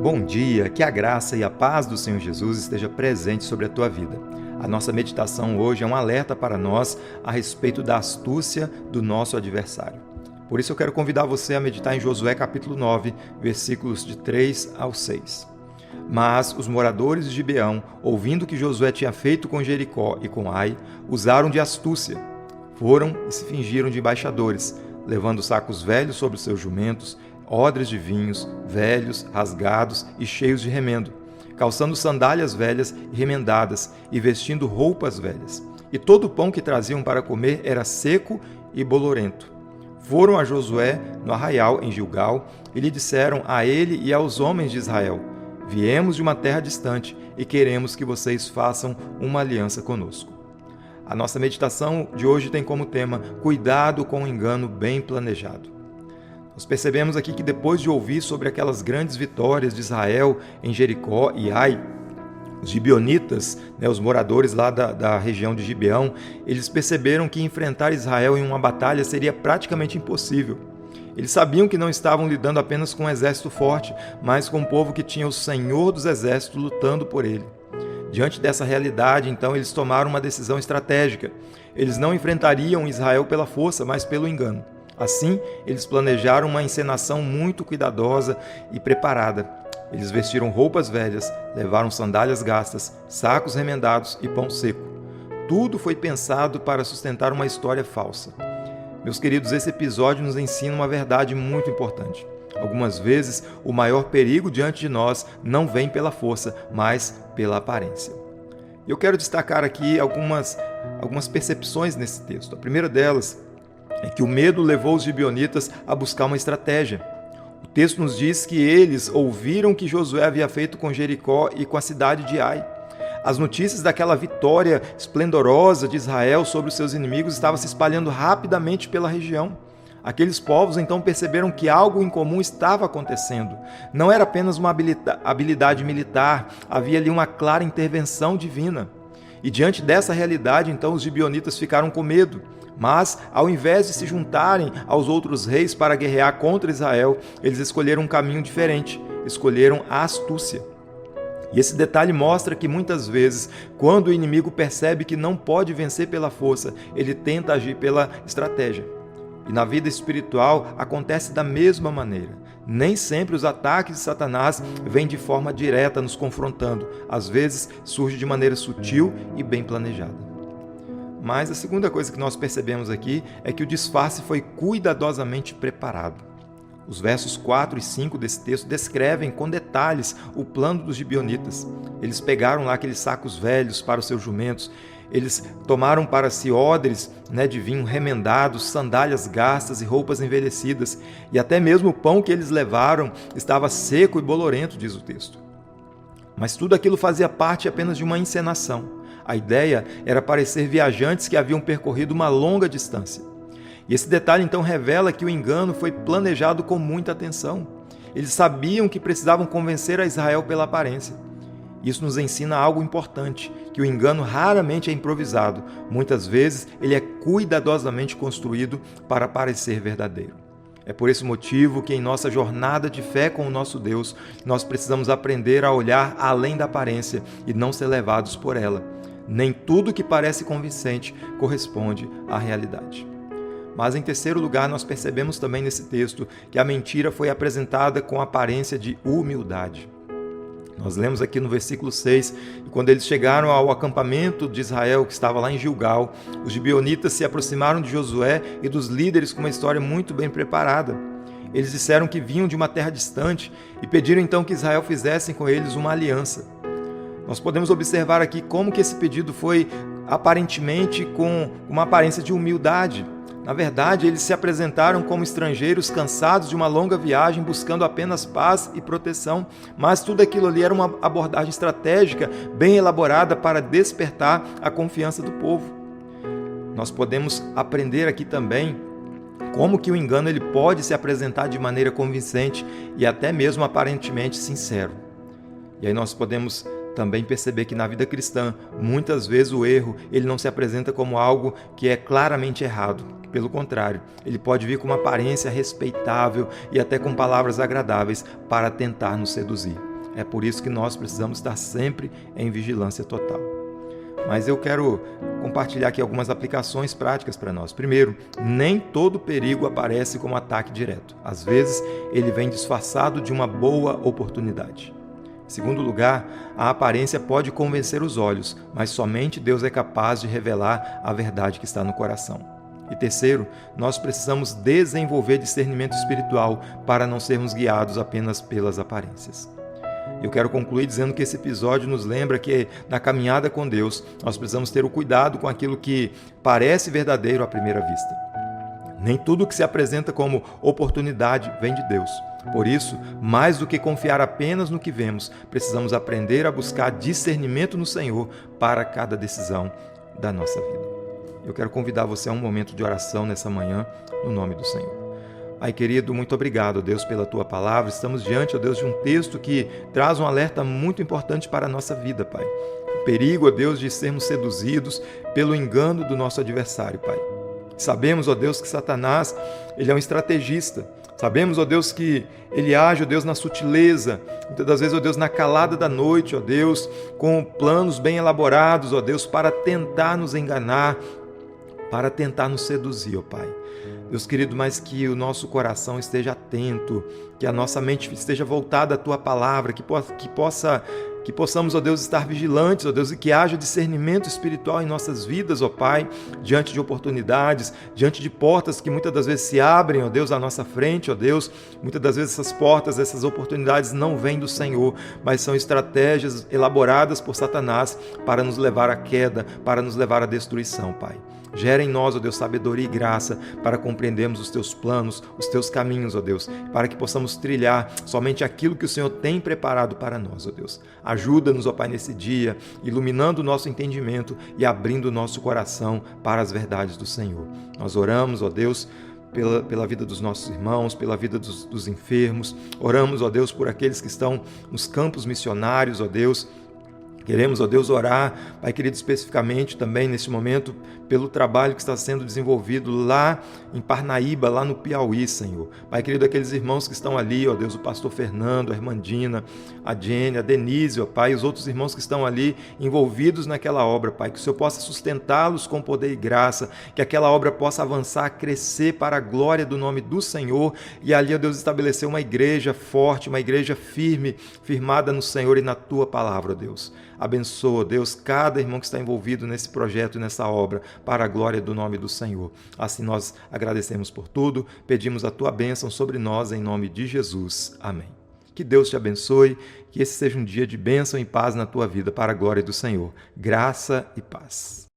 Bom dia, que a graça e a paz do Senhor Jesus esteja presente sobre a tua vida. A nossa meditação hoje é um alerta para nós a respeito da astúcia do nosso adversário. Por isso eu quero convidar você a meditar em Josué capítulo 9, versículos de 3 ao 6. Mas os moradores de Gibeão, ouvindo o que Josué tinha feito com Jericó e com Ai, usaram de astúcia. Foram e se fingiram de embaixadores, levando sacos velhos sobre os seus jumentos, odres de vinhos, velhos, rasgados e cheios de remendo, calçando sandálias velhas e remendadas e vestindo roupas velhas. E todo o pão que traziam para comer era seco e bolorento. Foram a Josué no arraial em Gilgal e lhe disseram a ele e aos homens de Israel: Viemos de uma terra distante e queremos que vocês façam uma aliança conosco. A nossa meditação de hoje tem como tema Cuidado com o engano bem planejado. Nós percebemos aqui que depois de ouvir sobre aquelas grandes vitórias de Israel em Jericó e Ai, os gibeonitas, os moradores lá da região de Gibeão, eles perceberam que enfrentar Israel em uma batalha seria praticamente impossível. Eles sabiam que não estavam lidando apenas com um exército forte, mas com um povo que tinha o Senhor dos Exércitos lutando por ele. Diante dessa realidade, então, eles tomaram uma decisão estratégica. Eles não enfrentariam Israel pela força, mas pelo engano. Assim, eles planejaram uma encenação muito cuidadosa e preparada. Eles vestiram roupas velhas, levaram sandálias gastas, sacos remendados e pão seco. Tudo foi pensado para sustentar uma história falsa. Meus queridos, esse episódio nos ensina uma verdade muito importante. Algumas vezes, o maior perigo diante de nós não vem pela força, mas pela aparência. Eu quero destacar aqui algumas percepções nesse texto. A primeira delas é que o medo levou os gibeonitas a buscar uma estratégia. O texto nos diz que eles ouviram o que Josué havia feito com Jericó e com a cidade de Ai. As notícias daquela vitória esplendorosa de Israel sobre os seus inimigos estavam se espalhando rapidamente pela região. Aqueles povos então perceberam que algo incomum estava acontecendo. Não era apenas uma habilidade militar, havia ali uma clara intervenção divina. E diante dessa realidade, então, os gibeonitas ficaram com medo. Mas, ao invés de se juntarem aos outros reis para guerrear contra Israel, eles escolheram um caminho diferente, escolheram a astúcia. E esse detalhe mostra que muitas vezes, quando o inimigo percebe que não pode vencer pela força, ele tenta agir pela estratégia. E na vida espiritual acontece da mesma maneira. Nem sempre os ataques de Satanás vêm de forma direta nos confrontando. Às vezes surge de maneira sutil e bem planejada. Mas a segunda coisa que nós percebemos aqui é que o disfarce foi cuidadosamente preparado. Os versos 4 e 5 desse texto descrevem com detalhes o plano dos gibeonitas. Eles pegaram lá aqueles sacos velhos para os seus jumentos, eles tomaram para si odres de vinho remendados, sandálias gastas e roupas envelhecidas, e até mesmo o pão que eles levaram estava seco e bolorento, diz o texto. Mas tudo aquilo fazia parte apenas de uma encenação. A ideia era parecer viajantes que haviam percorrido uma longa distância. E esse detalhe então revela que o engano foi planejado com muita atenção. Eles sabiam que precisavam convencer a Israel pela aparência. Isso nos ensina algo importante, que o engano raramente é improvisado. Muitas vezes ele é cuidadosamente construído para parecer verdadeiro. É por esse motivo que em nossa jornada de fé com o nosso Deus, nós precisamos aprender a olhar além da aparência e não ser levados por ela. Nem tudo que parece convincente corresponde à realidade. Mas em terceiro lugar, nós percebemos também nesse texto que a mentira foi apresentada com aparência de humildade. Nós lemos aqui no versículo 6, que quando eles chegaram ao acampamento de Israel, que estava lá em Gilgal, os gibeonitas se aproximaram de Josué e dos líderes com uma história muito bem preparada. Eles disseram que vinham de uma terra distante e pediram então que Israel fizesse com eles uma aliança. Nós podemos observar aqui como que esse pedido foi aparentemente com uma aparência de humildade. Na verdade, eles se apresentaram como estrangeiros cansados de uma longa viagem, buscando apenas paz e proteção, mas tudo aquilo ali era uma abordagem estratégica, bem elaborada para despertar a confiança do povo. Nós podemos aprender aqui também como que o engano ele pode se apresentar de maneira convincente e até mesmo aparentemente sincero. E aí nós podemos também perceber que na vida cristã, muitas vezes o erro ele não se apresenta como algo que é claramente errado. Pelo contrário, ele pode vir com uma aparência respeitável e até com palavras agradáveis para tentar nos seduzir. É por isso que nós precisamos estar sempre em vigilância total. Mas eu quero compartilhar aqui algumas aplicações práticas para nós. Primeiro, nem todo perigo aparece como ataque direto. Às vezes, ele vem disfarçado de uma boa oportunidade. Em segundo lugar, a aparência pode convencer os olhos, mas somente Deus é capaz de revelar a verdade que está no coração. E terceiro, nós precisamos desenvolver discernimento espiritual para não sermos guiados apenas pelas aparências. Eu quero concluir dizendo que esse episódio nos lembra que, na caminhada com Deus, nós precisamos ter o cuidado com aquilo que parece verdadeiro à primeira vista. Nem tudo que se apresenta como oportunidade vem de Deus. Por isso, mais do que confiar apenas no que vemos, precisamos aprender a buscar discernimento no Senhor para cada decisão da nossa vida. Eu quero convidar você a um momento de oração nessa manhã, no nome do Senhor. Pai querido, muito obrigado, Deus, pela Tua palavra. Estamos diante, ó Deus, de um texto que traz um alerta muito importante para a nossa vida, Pai. O perigo, ó Deus, de sermos seduzidos pelo engano do nosso adversário, Pai. Sabemos, ó Deus, que Satanás, ele é um estrategista. Sabemos, ó Deus, que ele age, ó Deus, na sutileza, muitas das vezes, ó Deus, na calada da noite, ó Deus, com planos bem elaborados, ó Deus, para tentar nos enganar, para tentar nos seduzir, ó Pai. Deus querido, mas que o nosso coração esteja atento, que a nossa mente esteja voltada à Tua palavra, que possamos, ó Deus, estar vigilantes, ó Deus, e que haja discernimento espiritual em nossas vidas, ó Pai, diante de oportunidades, diante de portas que muitas das vezes se abrem, ó Deus, à nossa frente, ó Deus. Muitas das vezes essas portas, essas oportunidades não vêm do Senhor, mas são estratégias elaboradas por Satanás para nos levar à queda, para nos levar à destruição, Pai. Gera em nós, ó Deus, sabedoria e graça para compreendermos os Teus planos, os Teus caminhos, ó Deus, para que possamos trilhar somente aquilo que o Senhor tem preparado para nós, ó Deus. Ajuda-nos, ó Pai, nesse dia, iluminando o nosso entendimento e abrindo o nosso coração para as verdades do Senhor. Nós oramos, ó Deus, pela vida dos nossos irmãos, pela vida dos enfermos. Oramos, ó Deus, por aqueles que estão nos campos missionários, ó Deus. Queremos, ó Deus, orar, Pai querido, especificamente também neste momento, pelo trabalho que está sendo desenvolvido lá em Parnaíba, lá no Piauí, Senhor. Pai querido, aqueles irmãos que estão ali, ó Deus, o pastor Fernando, a Irmandina, a Jenny, a Denise, ó Pai, e os outros irmãos que estão ali envolvidos naquela obra, Pai, que o Senhor possa sustentá-los com poder e graça, que aquela obra possa avançar, crescer para a glória do nome do Senhor, e ali, ó Deus, estabelecer uma igreja forte, uma igreja firme, firmada no Senhor e na Tua palavra, ó Deus. Abençoa, Deus, cada irmão que está envolvido nesse projeto e nessa obra, para a glória do nome do Senhor. Assim nós agradecemos por tudo, pedimos a Tua bênção sobre nós, em nome de Jesus. Amém. Que Deus te abençoe, que esse seja um dia de bênção e paz na tua vida, para a glória do Senhor. Graça e paz.